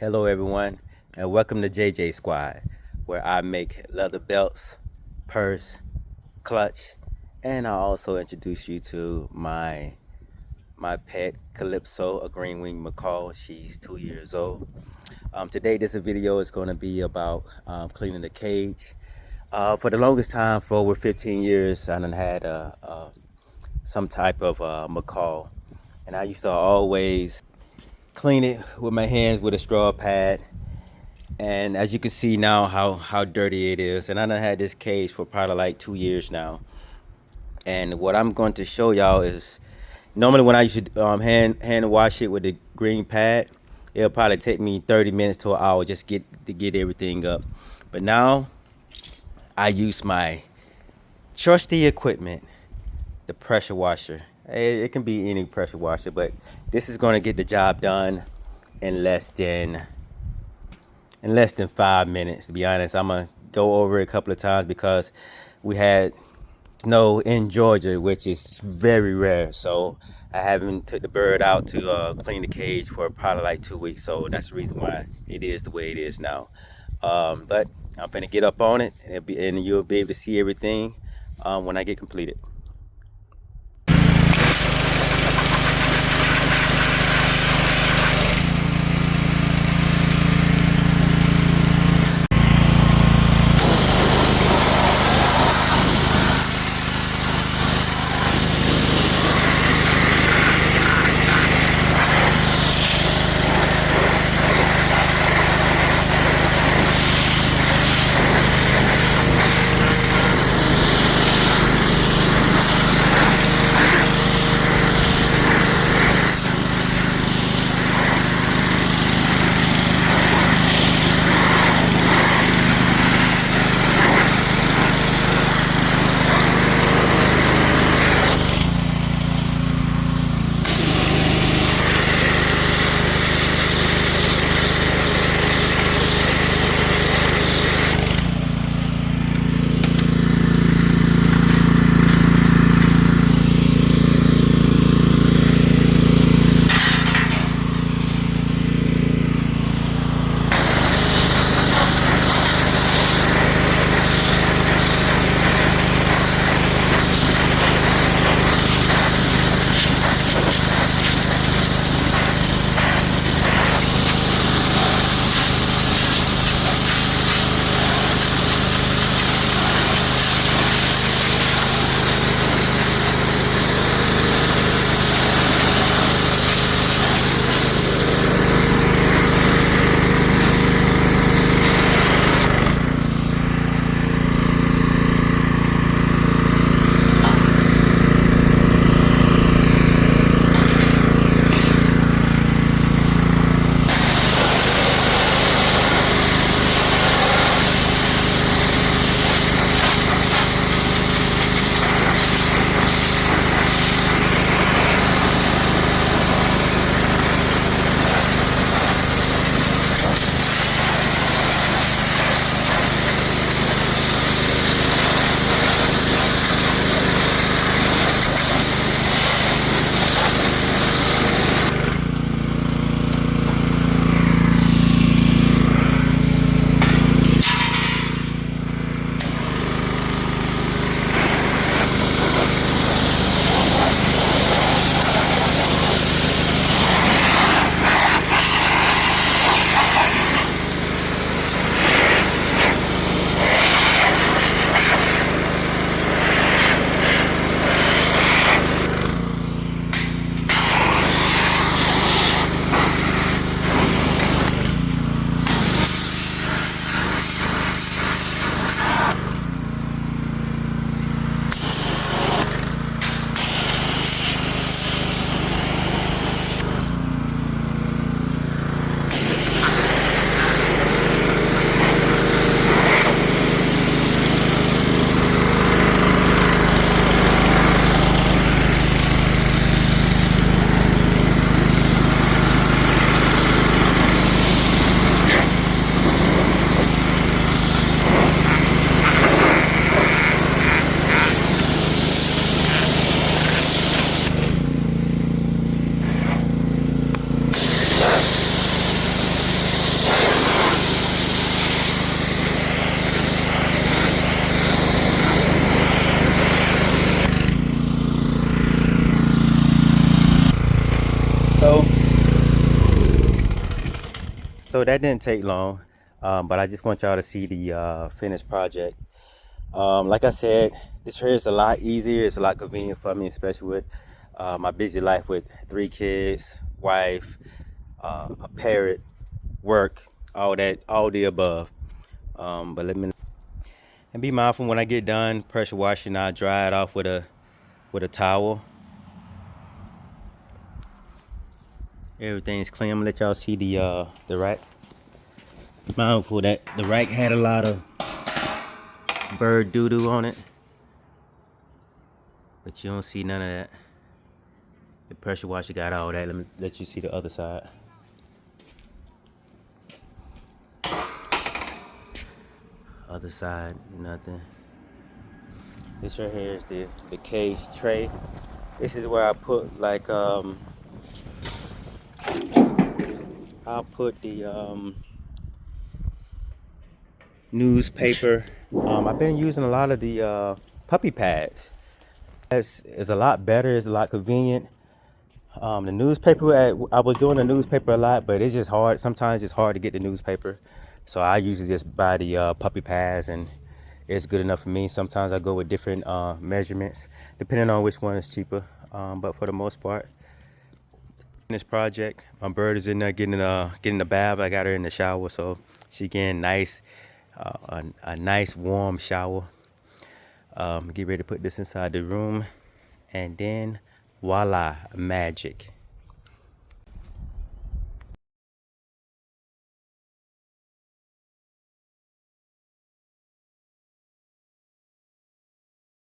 Hello everyone and welcome to JJ Squad, where I make leather belts, purse, clutch, and I'll also introduce you to my pet Calypso, a green winged macaw. She's 2 years old. Today this video is going to be about cleaning the cage. For the longest time, for over 15 years, I done had some type of macaw, and I used to always clean it with my hands with a straw pad. And as you can see now how dirty it is, and I done had this cage for probably like 2 years now. And what I'm going to show y'all is, normally when I used to hand wash it with the green pad, it'll probably take me 30 minutes to an hour just to get everything up. But now I use my trusty equipment, the pressure washer. It can be any pressure washer, but this is going to get the job done in less than 5 minutes. To be honest, I'm gonna go over it a couple of times because we had snow in Georgia, which is very rare. So I haven't took the bird out to clean the cage for probably like 2 weeks. So that's the reason why it is the way it is now. But I'm gonna get up on it, and you'll be able to see everything when I get completed. So that didn't take long, but I just want y'all to see the finished project. Like I said, this here is a lot easier. It's a lot convenient for me, especially with my busy life with 3 kids, wife, a parrot, work, all that, all the above. But let me and be mindful when I get done pressure washing. I dry it off with a towel. Everything's clean. I'm gonna let y'all see the rack. Mindful that the rack had a lot of bird doo-doo on it, but you don't see none of that. The pressure washer got all that. Let me let you see the other side. Other side, nothing. This right here is the case tray. This is where I put like I'll put the newspaper. I've been using a lot of the puppy pads. It's a lot better. It's a lot convenient. The newspaper, I was doing the newspaper a lot, but it's just hard. Sometimes it's hard to get the newspaper. So I usually just buy the puppy pads, and it's good enough for me. Sometimes I go with different measurements, depending on which one is cheaper. But for the most part, in this project, my bird is in there getting the bath. I got her in the shower, so she getting nice, a nice warm shower. Get ready to put this inside the room, and then voila, magic.